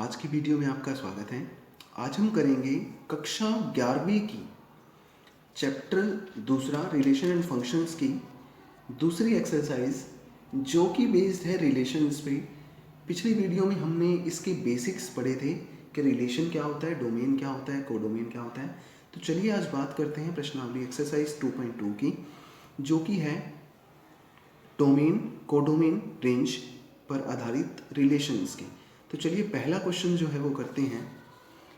आज की वीडियो में आपका स्वागत है। आज हम करेंगे कक्षा 11वीं की चैप्टर दूसरा रिलेशन एंड फंक्शंस की दूसरी एक्सरसाइज जो कि बेस्ड है रिलेशंस पे। पिछली वीडियो में हमने इसके बेसिक्स पढ़े थे कि रिलेशन क्या होता है, डोमेन क्या होता है, कोडोमेन क्या होता है। तो चलिए आज बात करते हैं प्रश्नावली एक्सरसाइज 2.2 की, जो कि है डोमेन, कोडोमेन, रेंज पर आधारित रिलेशंस की। तो चलिए पहला क्वेश्चन जो है वो करते हैं।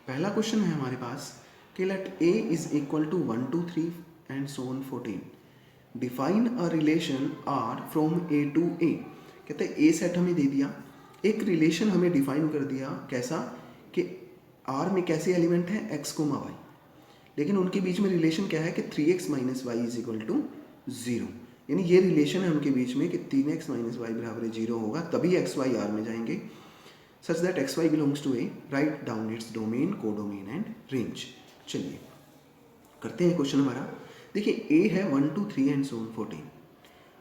पहला क्वेश्चन है हमारे पास कि let a is equal to 1 2 3 and so on 14 define a relation r from a to a। कहते हैं a सेट हमें दे दिया, एक रिलेशन हमें डिफाइन कर दिया कैसा कि r में कैसे एलिमेंट है x, y, लेकिन उनके बीच में रिलेशन क्या है कि 3x minus y is equal to 0। यानी ये रिलेशन है उनके बीच में कि 3x माइनस वाई बराबर 0 होगा, तभी x y r में जाएंगे। Such that x y belongs to ए, write down its domain, codomain and range. चलिए करते हैं क्वेश्चन हमारा। देखिए ए है 1 2 3 एंड सो ऑन 14।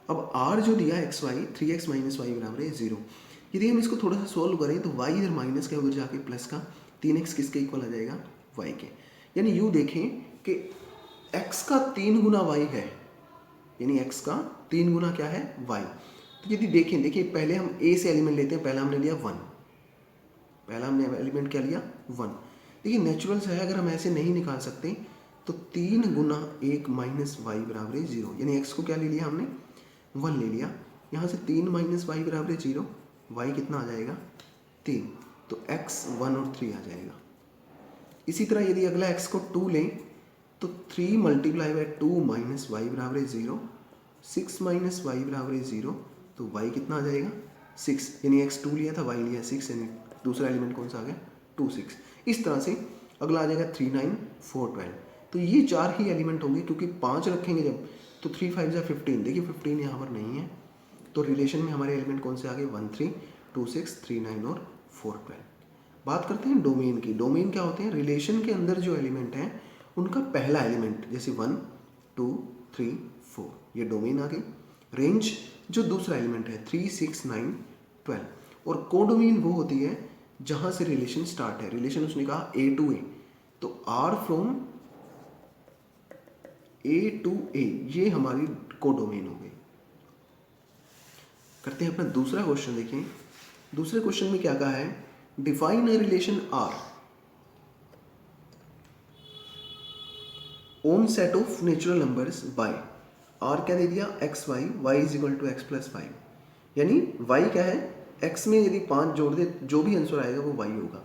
अब r जो दिया x Y 3x minus Y बराबर है 0। यदि हम इसको थोड़ा सा सॉल्व करें तो y इधर माइनस का उधर जाके प्लस का, 3x किसके इक्वल आ जाएगा, y के। यानी यूँ देखें कि x का 3 गुना y है, यानी x का 3 गुना क्या है, y। तो यदि देखें, देखिए पहले हम a से एलिमेंट लेते हैं। पहला हमने लिया 1, पहला हमने एलिमेंट क्या लिया 1। देखिए नेचुरल से है, अगर हम ऐसे नहीं निकाल सकते तो 3 गुना 1 माइनस वाई बराबर है 0। यानी x को क्या ले लिया हमने, 1 ले लिया। यहाँ से 3 माइनस वाई बराबर है 0, y कितना आ जाएगा 3, तो x 1 और 3 आ जाएगा। इसी तरह यदि अगला x को 2 लें तो 3 मल्टीप्लाई बाई 2 माइनस वाई बराबर है 0, 6 माइनस वाई बराबर है 0, तो y कितना आ जाएगा 6। यानी x 2 लिया था, y लिया 6, यानी दूसरा एलिमेंट कौन सा आ गया 2 6। इस तरह से अगला आ जाएगा 3 9 4 12। तो ये 4 ही एलिमेंट होंगे, क्योंकि 5 रखेंगे जब तो 3 5 जा 15। देखिए 15 यहाँ पर नहीं है, तो रिलेशन में हमारे एलिमेंट कौन से आ गए 1 3 2 6 3 9 और 4 12। बात करते हैं डोमेन की। डोमेन क्या होते हैं, रिलेशन के अंदर जो एलिमेंट हैं उनका पहला एलिमेंट, जैसे 1 2 3 4, ये डोमेन आ गई। रेंज जो दूसरा एलिमेंट है 3 6 9 12। और कोडोमेन वो होती है जहां से रिलेशन स्टार्ट है। रिलेशन उसने कहा a टू a, तो r from a to a, ये हमारी कोडोमेन हो गई। करते हैं अपना दूसरा क्वेश्चन। देखें दूसरे क्वेश्चन में क्या कहा है, define a relation r on set of natural numbers by. r क्या दे दिया x y, y is equal to x plus 5। यानी y क्या है, x में यदि 5 जोड़ दे जो भी आंसर आएगा वो y होगा।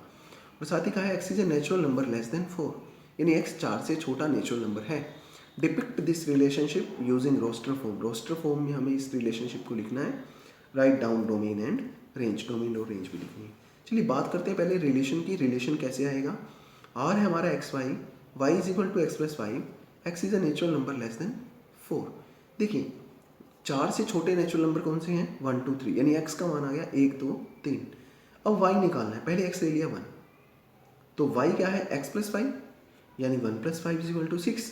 और साथ ही कहा है x is a natural number less than 4, यानी x 4 से छोटा नेचुरल नंबर है। Depict this relationship using roster form. Roster form में हमें इस रिलेशनशिप को लिखना है। Write down domain and range, domain और रेंज भी लिखनी है। चलिए बात करते हैं पहले रिलेशन की। रिलेशन कैसे आएगा, r है हमारा x y, y is equal to x plus 5, x is a natural number less than 4। देखिए 4 से छोटे नेचुरल नंबर कौन से हैं 1 2 3, यानी x का मान आ गया 1 2 3। अब y निकालना है, पहले x ले लिया 1, तो y क्या है x प्लस 5, यानी 1 प्लस 5 इज इक्वल टू 6।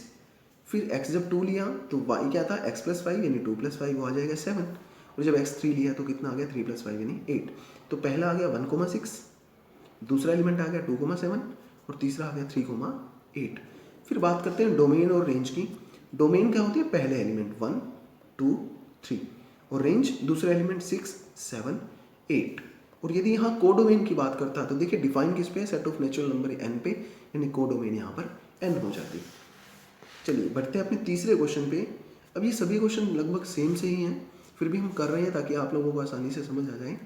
फिर x जब 2 लिया तो y क्या था x प्लस 5, यानी 2 प्लस 5 वो आ जाएगा 7। और जब x 3 लिया तो कितना आ गया 3 प्लस 5 यानी 8। तो पहला आ गया 1,6, दूसरा एलिमेंट आ गया 2,7 और तीसरा आ गया 3,8। फिर बात करते हैं डोमेन और रेंज की। डोमेन क्या होती है, पहले एलिमेंट 1 2 3, और रेंज दूसरा एलिमेंट 6 7 8। और यदि यहाँ कोडोमेन की बात करता है तो देखिए डिफाइन किस पे, set of natural number n पे, यानी कोडोमेन यहाँ पर n हो जाती है। चलिए बढ़ते हैं अपने तीसरे क्वेश्चन पे। अब ये सभी क्वेश्चन लगभग सेम से ही हैं, फिर भी हम कर रहे हैं ताकि आप लोगों को आसानी से समझ आ जाए।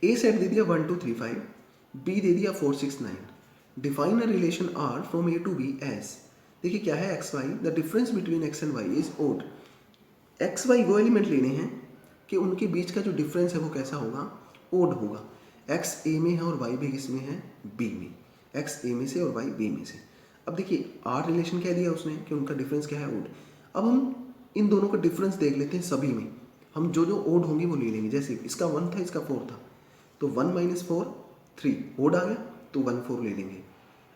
ए सेट दे दिया 1 2 3 5, बी दे दिया 4 6 9। Define a relation r from a to b as. देखिए क्या है x y, the difference between x and y is odd. X y वो एलिमेंट लेने हैं कि उनके बीच का जो डिफरेंस है वो कैसा होगा, ओड होगा। x a में है और y भी किस में है, b में। x a में से और y b में से। अब देखिए r रिलेशन क्या दिया उसने कि उनका डिफरेंस क्या है, ओड। अब हम इन दोनों का डिफरेंस देख लेते हैं। सभी में हम जो जो ओड होंगे वो ले लेंगे। जैसे इसका 1 था, इसका 4 था, तो 1 माइनस 4 3, ओड आ गया तो 1 4 ले लेंगे।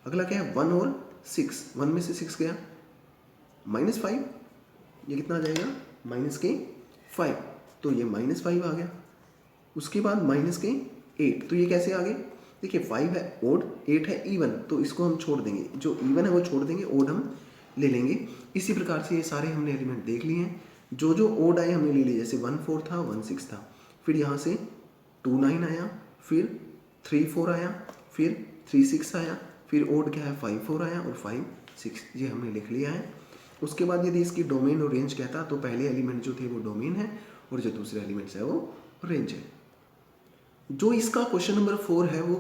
अगला क्या है 1 और 6, 1 में से 6 गया माइनस 5, ये कितना आ जाएगा माइनस के 5, तो ये माइनस 5 आ गया। उसके बाद माइनस के 8, तो ये कैसे आ गए, देखिए 5 है ओड, 8 है इवन, तो इसको हम छोड़ देंगे, जो इवन है वो छोड़ देंगे, ओड हम ले लेंगे। इसी प्रकार से ये सारे हमने एलिमेंट देख लिए हैं। जो जो ओड आए हमने ले लिए, जैसे 1 4 था, 1 6 था, फिर यहाँ से 2 9 आया, फिर 3 4 आया, फिर 3 6 आया, फिर ओड क्या है 5 4 आया और 5 6, ये हमने लिख लिया है। उसके बाद यदि इसकी डोमेन और रेंज कहता तो पहले एलिमेंट जो थे वो डोमेन है और जो दूसरे एलिमेंट्स है वो रेंज है। जो इसका क्वेश्चन नंबर 4 है वो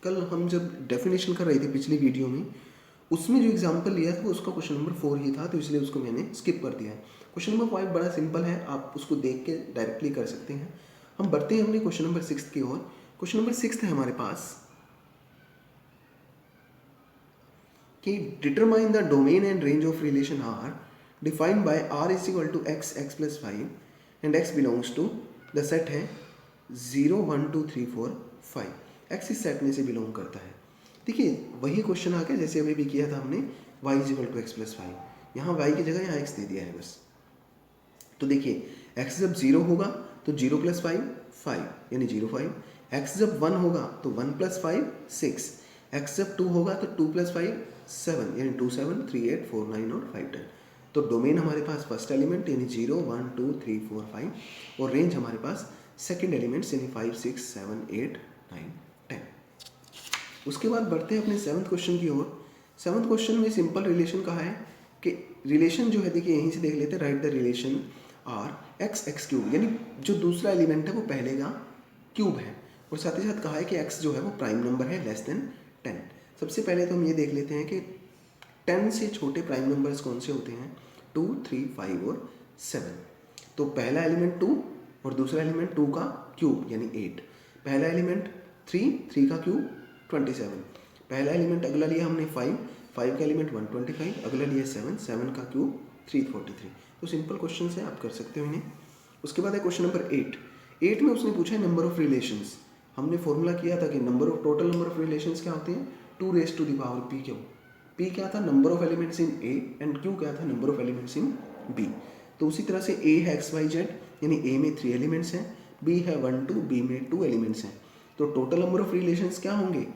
कल हम जब डेफिनेशन कर रहे थे पिछली वीडियो में, उसमें जो एग्जांपल लिया था वो उसका क्वेश्चन नंबर 4 ही था, तो इसलिए उसको मैंने स्किप कर दिया है। क्वेश्चन नंबर 5 बड़ा सिंपल है, आप उसको देख के डायरेक्टली कर सकते हैं। हम बढ़ते हैं अपने क्वेश्चन नंबर 6 की ओर। क्वेश्चन नंबर 6 है हमारे पास कि determine the domain and range of relation r defined by r is equal to x x plus 5 and x belongs to the set है 0 1 2 3 4 5। एक्स इस सेट में से बिलोंग करता है। देखिए वही क्वेश्चन आ गया जैसे अभी भी किया था हमने, y is equal to x plus 5। यहाँ y की जगह यहाँ x दे दिया है बस। तो देखिए x जब 0 होगा तो 0 प्लस 5 5 यानी 0 5, x जब 1 होगा तो 1 प्लस 5 6, x जब 2 होगा तो 2 प्लस 5 7 यानी 2 7 3 8 4 9 और 5 10। तो डोमेन हमारे पास फर्स्ट एलिमेंट यानी 0 1 2 3 4 5 और रेंज हमारे पास सेकेंड एलिमेंट्स यानी 5 6 7 8 9 10। उसके बाद बढ़ते हैं अपने 7th क्वेश्चन की ओर। 7th क्वेश्चन में सिंपल रिलेशन कहा है कि रिलेशन जो है, देखिए यहीं से देख लेते हैं, write the relation r x x cube, यानी जो दूसरा एलिमेंट है वो पहले का क्यूब है, और साथ ही साथ कहा है कि एक्स जो है वो प्राइम नंबर है लेस देन 10। सबसे पहले तो हम ये देख लेते हैं कि 10 से छोटे प्राइम नंबर्स कौन से होते हैं, 2 3 5 और 7। तो पहला एलिमेंट 2 और दूसरा एलिमेंट 2 का क्यूब यानी 8। पहला एलिमेंट 3 का क्यूब 27। पहला एलिमेंट अगला लिया हमने 5 का एलिमेंट 125, अगला लिया 7 का क्यूब 343। तो सिंपल क्वेश्चन है, आप कर सकते हो इन्हें। उसके बाद है क्वेश्चन नंबर 8 में उसने पूछा है नंबर ऑफ रिलेशंस। हमने फॉर्मूला किया था कि टोटल नंबर ऑफ रिलेशंस क्या होते हैं, 2 raised to the power p Q. p क्या था, number of elements in a, and q क्या था, number of elements in b। तो उसी तरह से a है x y z यानी a में 3 एलिमेंट्स हैं, b है 1 2, b में 2 एलिमेंट्स हैं। तो टोटल नंबर ऑफ रिलेशंस क्या होंगे,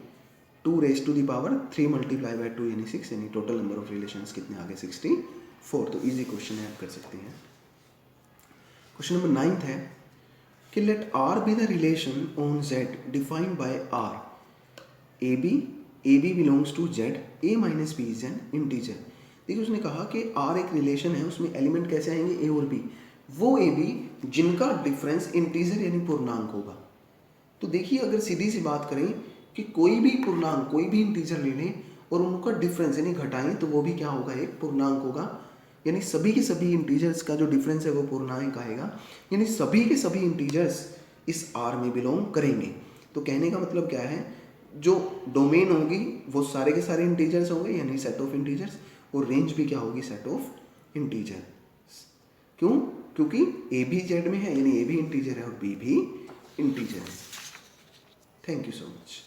2 raised to the power 3 multiply by 2 यानी 6, यानी टोटल नंबर ऑफ रिलेशंस कितने आ गए 64। तो इजी क्वेश्चन है, आप कर सकते हैं। क्वेश्चन नंबर 9 है कि let r be the relation on z defined by r AB belongs to z, a minus b is an integer. देखिए उसने कहा कि r एक रिलेशन है, उसमें एलिमेंट कैसे आएंगे, a और b, वो AB जिनका डिफरेंस इंटीजर यानी पूर्णांक होगा। तो देखिए अगर सीधी सी बात करें कि कोई भी पूर्णांक, कोई भी इंटीजर ले लें और उनका डिफरेंस यानी घटाएं तो वो भी क्या होगा, एक पूर्णांक होगा। यानी सभी के सभी इंटीजर्स का जो डिफरेंस है वो पूर्णांक आएगा, यानी सभी के सभी इंटीजर्स इस R में बिलोंग करेंगे। तो कहने का मतलब क्या है, जो डोमेन होगी वो सारे के सारे इंटीजर्स होंगे यानी सेट ऑफ इंटीजर्स, और रेंज भी क्या होगी, सेट ऑफ इंटीजर्स। क्यों, क्योंकि ए भी जेड में है यानी ए भी इंटीजर है और बी भी इंटीजर है। Thank you so much.